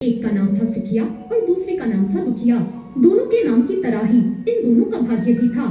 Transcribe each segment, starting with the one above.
एक का नाम था सुखिया और दूसरे का नाम था दुखिया। दोनों के नाम की तरह ही इन दोनों का भाग्य भी था।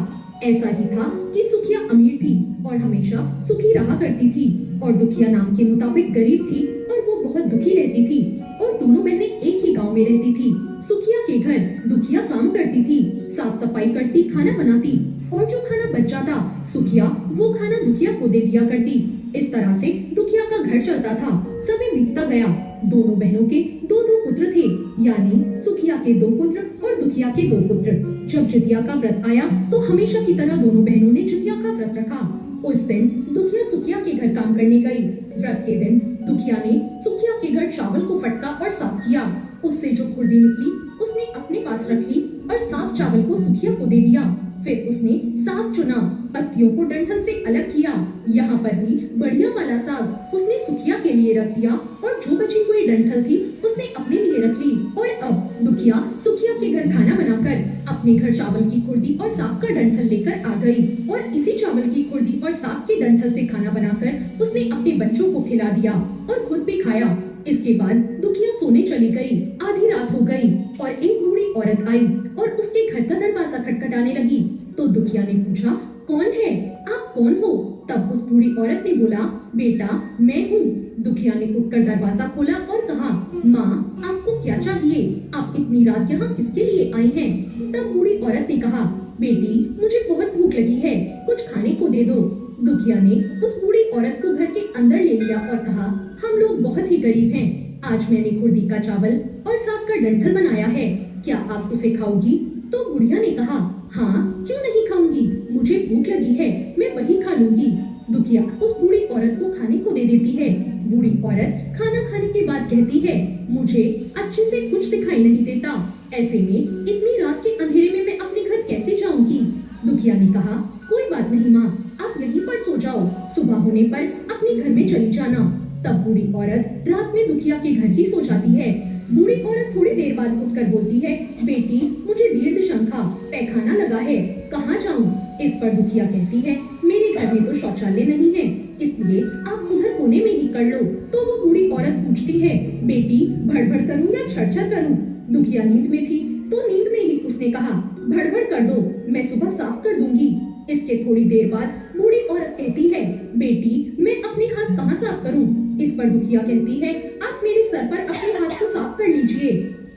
ऐसा ही था कि सुखिया अमीर थी और हमेशा सुखी रहा करती थी और दुखिया नाम के मुताबिक गरीब थी और वो बहुत दुखी रहती थी। और दोनों बहनें एक ही गांव में रहती थी। सुखिया के घर दुखिया काम करती थी, साफ सफाई करती, खाना बनाती और जो खाना बच जाता सुखिया वो खाना दुखिया को दे दिया करती। इस तरह से दुखिया का घर चलता था। समय बीतता गया। दोनों बहनों के दो दो पुत्र थे, यानी सुखिया के दो पुत्र और दुखिया के दो पुत्र। जब जितिया का व्रत आया तो हमेशा की तरह दोनों बहनों ने जितिया का व्रत रखा। उस दिन दुखिया सुखिया के घर काम करने गई। व्रत के दिन दुखिया ने सुखिया के घर चावल को फटका और साफ किया। उससे जो खुरदी निकली उसने अपने पास रख ली और साफ चावल को सुखिया को दे दिया। फिर उसने साग चुना, पत्तियों को डंठल से अलग किया। यहाँ पर भी बढ़िया वाला साग उसने सुखिया के लिए रख दिया और जो बची हुई डंठल थी उसने अपने लिए रख ली। और अब दुखिया सुखिया के घर खाना बनाकर अपने घर चावल की खुरदी और साग का डंठल लेकर आ गई और इसी चावल की खुरदी और साग के डंठल से खाना बनाकर उसने अपने बच्चों को खिला दिया और खुद भी खाया। इसके बाद दुखिया सोने चली गई। आधी रात हो गई और एक बूढ़ी औरत आई और उसके घर का दरवाजा खटखटाने लगी। तो दुखिया ने पूछा, कौन है? आप कौन हो? तब उस बूढ़ी औरत ने बोला, बेटा मैं हूँ। दुखिया ने उठकर दरवाजा खोला और कहा, माँ आपको क्या चाहिए? आप इतनी रात यहाँ किसके लिए आई हैं? तब बूढ़ी औरत ने कहा, बेटी मुझे बहुत भूख लगी है, कुछ खाने को दे दो। दुखिया ने उस बूढ़ी औरत को घर के अंदर ले लिया और कहा, हम लोग बहुत ही गरीब हैं। आज मैंने खुरदी का चावल और साग का डंठल बनाया है, क्या आप उसे खाओगी? तो बुढ़िया ने कहा, हाँ क्यों नहीं खाऊंगी, मुझे भूख लगी है, मैं वही खा लूंगी। दुखिया उस बूढ़ी औरत को खाने को दे देती है। बूढ़ी औरत खाना खाने के बाद कहती है, मुझे अच्छे से कुछ दिखाई नहीं देता, ऐसे में इतनी रात के अंधेरे में मैं अपने घर कैसे जाऊंगी? दुखिया ने कहा, कोई बात नहीं माँ, आप यहीं पर सो जाओ, सुबह होने पर अपने घर में चली जाना। तब बूढ़ी औरत रात में दुखिया के घर ही सो जाती है। बूढ़ी औरत थोड़ी देर बाद उठकर बोलती है, बेटी मुझे दीर्घ शंखा पैखाना लगा है, कहाँ जाऊँ? इस पर दुखिया कहती है, मेरे घर में तो शौचालय नहीं है, इसलिए आप उधर कोने में ही कर लो। तो वो बूढ़ी औरत पूछती है, बेटी भड़बड़ करूँ या छड़छड़ करूँ? दुखिया नींद में थी तो नींद में ही उसने कहा, भड़बड़ कर दो, मैं सुबह साफ कर दूंगी। इसके थोड़ी देर बाद बूढ़ी औरत कहती है, बेटी मैं अपने हाथ कहाँ साफ करूँ? इस पर दुखिया कहती है, आप मेरे सर पर अपने हाथ को साफ कर लीजिए।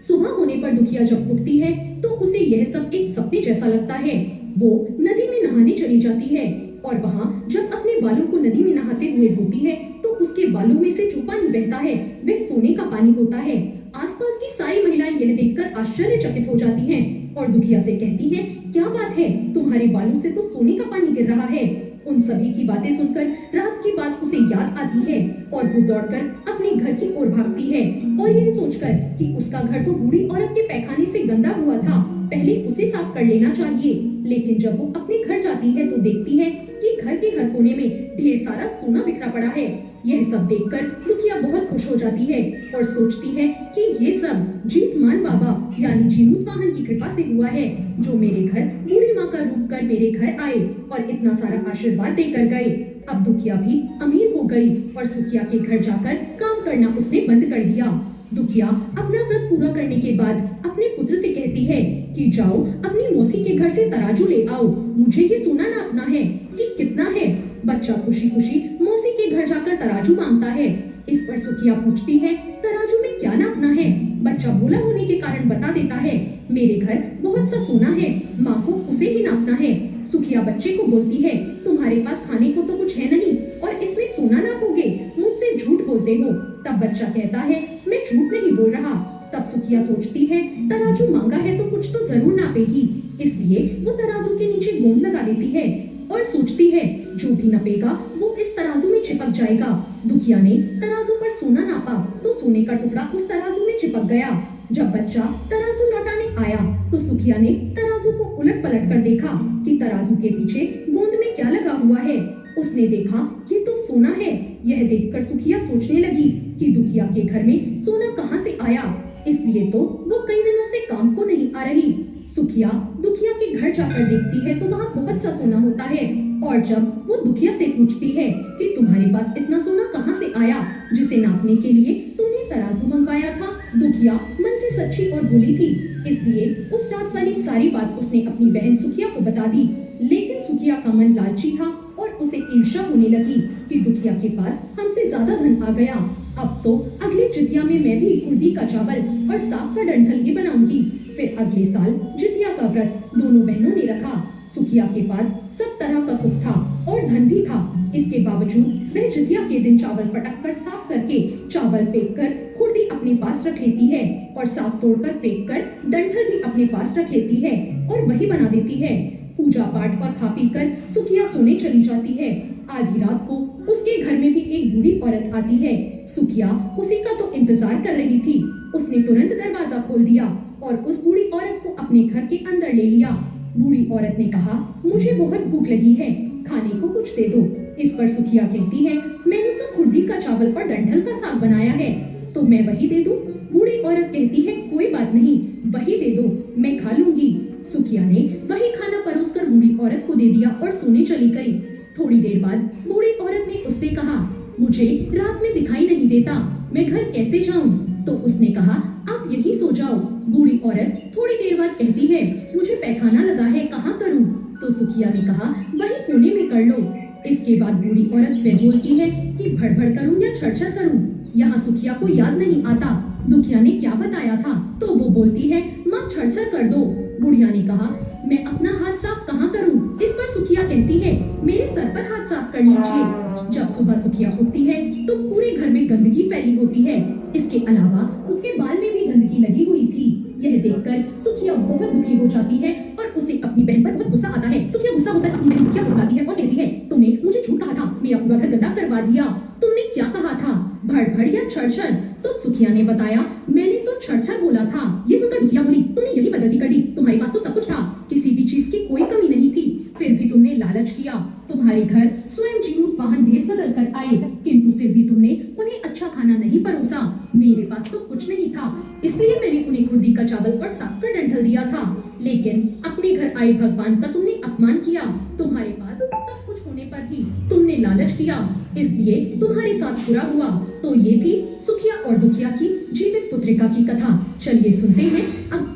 सुबह होने पर दुखिया जब उठती है तो उसे यह सब एक सपने जैसा लगता है। वो नदी में नहाने चली जाती है और वहाँ जब अपने बालों को नदी में नहाते हुए धोती है तो उसके बालों में से जो पानी बहता है वह सोने का पानी होता है। आसपास की सारी महिलाएं यह देखकर आश्चर्यचकित हो जाती हैं और दुखिया से कहती हैं, क्या बात है, तुम्हारे बालों से तो सोने का पानी गिर रहा है। उन सभी की बातें सुनकर रात की बात उसे याद आती है और वो दौड़कर अपने घर की ओर भागती है और यह सोचकर कि उसका घर तो बूढ़ी औरत के पैखाने से गंदा हुआ था, पहले उसे साफ कर लेना चाहिए। लेकिन जब वो अपने घर जाती है तो देखती है कि घर के हर कोने में ढेर सारा सोना बिखरा पड़ा है। यह सब देखकर दुखिया बहुत खुश हो जाती है और सोचती है कि ये सब जीतमान बाबा यानी जीमूत वाहन की कृपा से हुआ है, जो मेरे घर बूढ़ी माँ का रूप कर मेरे घर आए और इतना सारा आशीर्वाद देकर गए। अब दुखिया भी अमीर हो गई और सुखिया के घर जाकर काम करना उसने बंद कर दिया। दुखिया अपना व्रत पूरा करने के बाद अपने पुत्र से कहती है कि जाओ अपनी मौसी के घर से तराजू ले आओ, मुझे ये सोना नापना है कि कितना है। बच्चा खुशी खुशी मौसी के घर जाकर तराजू मांगता है। इस पर सुखिया पूछती है, तराजू में क्या नापना है? बच्चा भोला होने के कारण बता देता है, मेरे घर बहुत सा सोना है, माँ को उसे ही नापना है। सुखिया बच्चे को बोलती है, तुम्हारे पास खाने को तो कुछ है नहीं और इसमें सोना नापोगे, मुझसे झूठ बोलते हो। तब बच्चा कहता है, मैं झूठ नहीं बोल रहा। तब सुखिया सोचती है, तराजू मांगा है तो कुछ तो जरूर नापेगी, इसलिए वो तराजू के नीचे गोंद लगा देती है और सोचती है, जो भी नपेगा वो इस तराजू में चिपक जाएगा। दुखिया ने तराजू पर सोना नापा तो सोने का टुकड़ा उस तराजू में चिपक गया। जब बच्चा तराजू लौटाने आया तो सुखिया ने तराजू को उलट पलट कर देखा कि तराजू के पीछे गोंद में क्या लगा हुआ है। उसने देखा ये तो सोना है। यह देखकर सुखिया सोचने लगी कि दुखिया के घर में सोना कहाँ से आया, इसलिए तो वो कई दिनों से काम को नहीं आ रही। सुखिया दुखिया के घर जाकर देखती है तो वहाँ बहुत सा सोना होता है और जब वो दुखिया से पूछती है कि तुम्हारे पास इतना सोना कहाँ से आया जिसे नापने के लिए तुमने तराजू मंगवाया था, दुखिया मन से सच्ची और भोली थी, इसलिए उस रात वाली सारी बात उसने अपनी बहन सुखिया को बता दी। लेकिन सुखिया का मन लालची था और उसे ईर्ष्या होने लगी कि दुखिया के पास हमसे ज्यादा धन आ गया। अब तो अगली जितिया में मैं भी कुर्दी का चावल और साग का डंठल ही बनाऊंगी। फिर अगले साल जितिया का व्रत दोनों बहनों ने रखा। सुखिया के पास सब तरह का सुख था और धन भी था। इसके बावजूद वह जितिया के दिन चावल पटक कर साफ करके चावल फेंक कर कुर्दी अपने पास रख लेती है और साग तोड़कर फेंक कर डंठल भी अपने पास रख लेती है और वही बना देती है। पूजा पाठ और खा पी कर सुखिया सोने चली जाती है। आधी रात को उसके घर में भी एक बूढ़ी औरत आती है। सुखिया उसी का तो इंतजार कर रही थी। उसने तुरंत दरवाजा खोल दिया और उस बूढ़ी औरत को अपने घर के अंदर ले लिया। बूढ़ी औरत ने कहा, मुझे बहुत भूख लगी है, खाने को कुछ दे दो। इस पर सुखिया कहती है, मैंने तो कुर्दी का चावल और डंठल का साग बनाया है, तो मैं वही दे दूं? बूढ़ी औरत कहती है, कोई बात नहीं, वही दे दो, मैं खा लूंगी। सुखिया ने वही खाना परोसकर बूढ़ी औरत को दे दिया और सोने चली गई। थोड़ी देर बाद बूढ़ी औरत ने उससे कहा, मुझे रात में दिखाई नहीं देता, मैं घर कैसे जाऊं? तो उसने कहा, आप यही सो जाओ। बूढ़ी औरत थोड़ी देर बाद कहती है, मुझे पैखाना लगा है, कहाँ करूं? तो सुखिया ने कहा, वही कोने में कर लो। इसके बाद बूढ़ी औरत फिर बोलती है कि भड़भड़ करूं या छड़छड़ करूं? यहाँ सुखिया को याद नहीं आता दुखिया ने क्या बताया था, तो वो बोलती है, माँ छड़छड़ कर दो। बुढ़िया ने कहा, मैं अपना हाथ साफ कहाँ करूं? इस पर सुखिया कहती है, मेरे सर पर हाथ साफ कर लीजिए। जब सुबह सुखिया उठती है तो पूरे घर में गंदगी फैली होती है। इसके अलावा उसके बाल में भी गंदगी लगी हुई थी। यह देखकर सुखिया बहुत दुखी हो जाती है और उसे अपनी बहन पर बहुत गुस्सा आता है। सुखिया गुस्सा होकर अपनी बहन दुखिया को बुलाती है और कहती है, तुमने मुझे झूठ कहा था, मेरा पूरा घर गंदा करवा दिया। तुमने क्या कहा था, भड़भड़ या छड़छड़? तो सुखिया ने बताया, मैंने तो छड़छड़ बोला था। ये सुनकर दुखिया बोली, तुमने यही बदगलती कर दी, तुम्हारे पास तो सब कुछ था, किसी भी चीज की कोई कमी नहीं थी, फिर भी तुमने लालच किया। तुम्हारे घर स्वयं जीमूत वाहन भेस बदल कर आए, किंतु फिर भी तुमने उन्हें अच्छा खाना नहीं परोसा। मेरे पास तो कुछ नहीं था, इसलिए मैंने उन्हें कुर्दी का चावल और साग का डंठल दिया था। लेकिन अपने घर आए भगवान का तुमने अपमान किया। तुम्हारे पास सब कुछ होने पर भी तुमने लालच किया, इसलिए तुम्हारे साथ बुरा हुआ। तो ये थी सुखिया और दुखिया की जीवित पुत्रिका की कथा। चलिए सुनते हैं अब।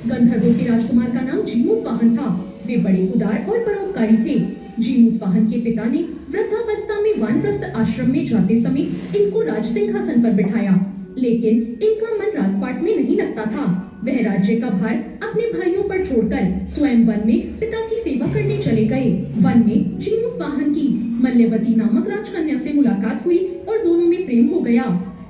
गंधर्वों के राजकुमार का नाम जीमूत वाहन था। वे बड़े उदार और परोपकारी थे। जीमूत वाहन के पिता ने वृद्धावस्था में वानप्रस्थ आश्रम में जाते समय इनको राज सिंहासन पर बिठाया, लेकिन इनका मन राजपाट में नहीं लगता था। वह राज्य का भार अपने भाइयों पर छोड़कर स्वयं वन में पिता की सेवा करने चले गए। वन में जीमूत वाहन की मल्यवती नामक राजकन्या से मुलाकात हुई और दोनों में प्रेम हो गया।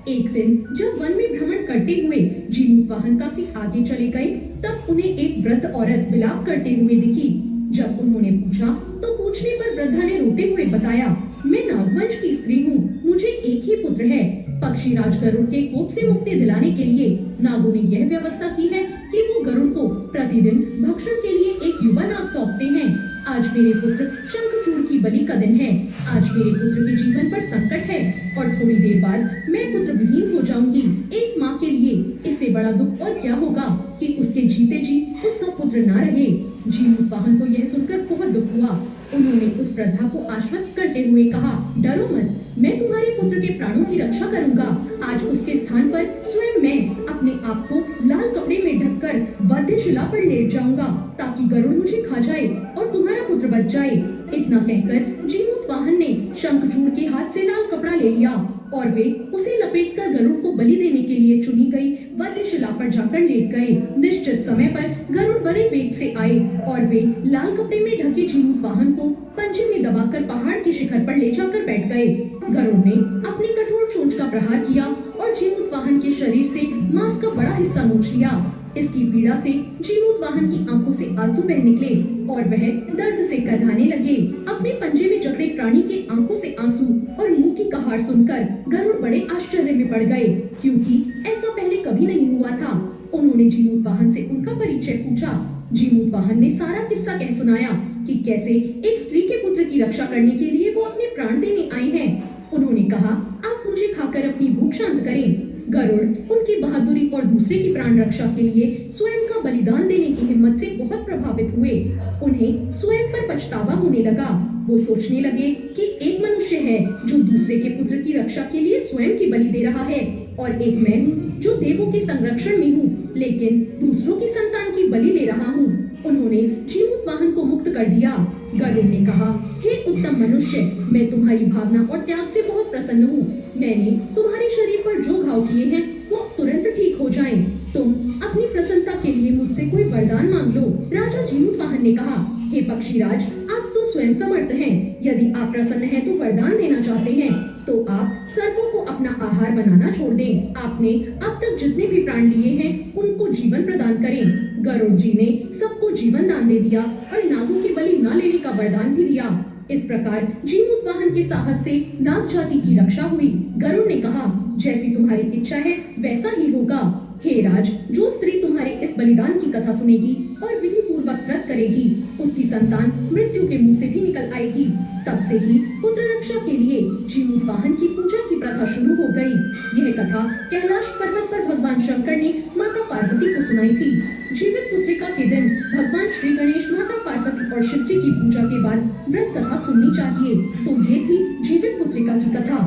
एक दिन जब वन में भ्रमण करते हुए जीमूत वाहन काफी आगे चले गए, तब उन्हें एक वृद्ध औरत विलाप करते हुए दिखी। जब उन्होंने पूछा तो पूछने पर वृद्धा ने रोते हुए बताया, मैं नागवंश की स्त्री हूँ, मुझे एक ही पुत्र है। पक्षी राज गरुड़ के कोप से मुक्ति दिलाने के लिए नागों ने यह व्यवस्था की है कि वो गरुड़ को प्रतिदिन भक्षण के लिए एक युवा नाग सौंपते हैं। आज मेरे पुत्र शंखचूड़ की बलि का दिन है। आज मेरे पुत्र के जीवन पर संकट है और थोड़ी देर बाद मैं पुत्र विहीन हो जाऊंगी। एक माँ के लिए इससे बड़ा दुख और क्या होगा कि उसके जीते जी उसका पुत्र ना रहे। जीमूत वाहन को यह सुनकर बहुत दुख हुआ। उन्होंने उस वृद्धा को आश्वस्त करते हुए कहा, डरो मत, मैं तुम्हारे पुत्र के प्राणों की रक्षा करूंगा। आज उसके स्थान पर स्वयं मैं अपने आप को लाल कपड़े में ढककर वध्यशिला पर लेट जाऊंगा, ताकि गरुड़ मुझे खा जाए और तुम्हारा पुत्र बच जाए। इतना कहकर जीमूत वाहन ने शंखचूड़ के हाथ से लाल कपड़ा ले लिया और वे उसे लपेटकर गरुड़ को बलि देने के लिए चुनी गई वध्यशिला पर जाकर लेट गए। निश्चित समय पर गरुड़ बड़े वेग से आए और वे लाल कपड़े में ढके जीमूत वाहन को पंजे में दबाकर पहाड़ के शिखर पर ले जाकर बैठ गए। गरुड़ ने अपनी कठोर चोंच का प्रहार किया और जीमूत वाहन के शरीर से मांस का बड़ा हिस्सा नोच लिया। इसकी पीड़ा से जीमूत वाहन की आंखों से आंसू बह निकले और वह दर्द से करहाने लगे। अपने पंजे में जकड़े प्राणी के आंखों से आंसू और मुंह की कहार सुनकर गरुड़ बड़े आश्चर्य में पड़ गए, क्योंकि ऐसा पहले कभी नहीं हुआ था। उन्होंने जीमूत वाहन से उनका परिचय पूछा। जीमूत वाहन ने सारा किस्सा कह सुनाया कि कैसे एक स्त्री के पुत्र की रक्षा करने के लिए वो अपने प्राण देने आए हैं। उन्होंने कहा, आप मुझे खाकर अपनी भूख शांत करें। गरुड़ उनकी बहादुरी और दूसरे की प्राण रक्षा के लिए स्वयं का बलिदान देने की हिम्मत से बहुत प्रभावित हुए। उन्हें स्वयं पर पछतावा होने लगा। वो सोचने लगे कि एक मनुष्य है जो दूसरे के पुत्र की रक्षा के लिए स्वयं की बलि दे रहा है और एक मैं हूँ जो देवों के संरक्षण में हूँ, लेकिन दूसरों की संतान की बलि ले रहा हूँ। उन्होंने जीमूत वाहन को मुक्त कर दिया। गरुड़ ने कहा, हे उत्तम मनुष्य, मैं तुम्हारी भावना और त्याग से बहुत प्रसन्न हूँ। मैंने तुम्हारे शरीर पर जो घाव किए हैं वो तुरंत ठीक हो जाएं। तुम अपनी प्रसन्नता के लिए मुझसे कोई वरदान मांग लो। राजा जीमूत वाहन ने कहा, हे पक्षीराज, आप तो स्वयं समर्थ हैं। यदि आप प्रसन्न हैं तो वरदान देना चाहते हैं तो आप सर्पों को अपना आहार बनाना छोड़ दें। आपने अब तक जितने भी प्राण लिए हैं उनको जीवन प्रदान करें। गरुड़ जी ने सबको जीवन दान दे दिया और नागों की बलि न लेने का वरदान भी दिया। इस प्रकार जीमूत वाहन के साहस से नाग जाति की रक्षा हुई। गरुड़ ने कहा, जैसी तुम्हारी इच्छा है वैसा ही होगा। हे राज, जो स्त्री तुम्हारे इस बलिदान की कथा सुनेगी और विधि पूर्वक व्रत करेगी, उसकी संतान मृत्यु के मुंह से भी निकल आएगी। तब से ही पुत्र रक्षा के लिए जीमूत वाहन की पूजा की प्रथा शुरू हो गई। यह कथा कैलाश पर्वत पर भगवान शंकर ने माता पार्वती को सुनाई थी। जीवित पुत्रिका के दिन भगवान श्री गणेश, माता पार्वती और शिव जी की पूजा के बाद व्रत कथा सुननी चाहिए। तो ये थी जीवित पुत्रिका की कथा।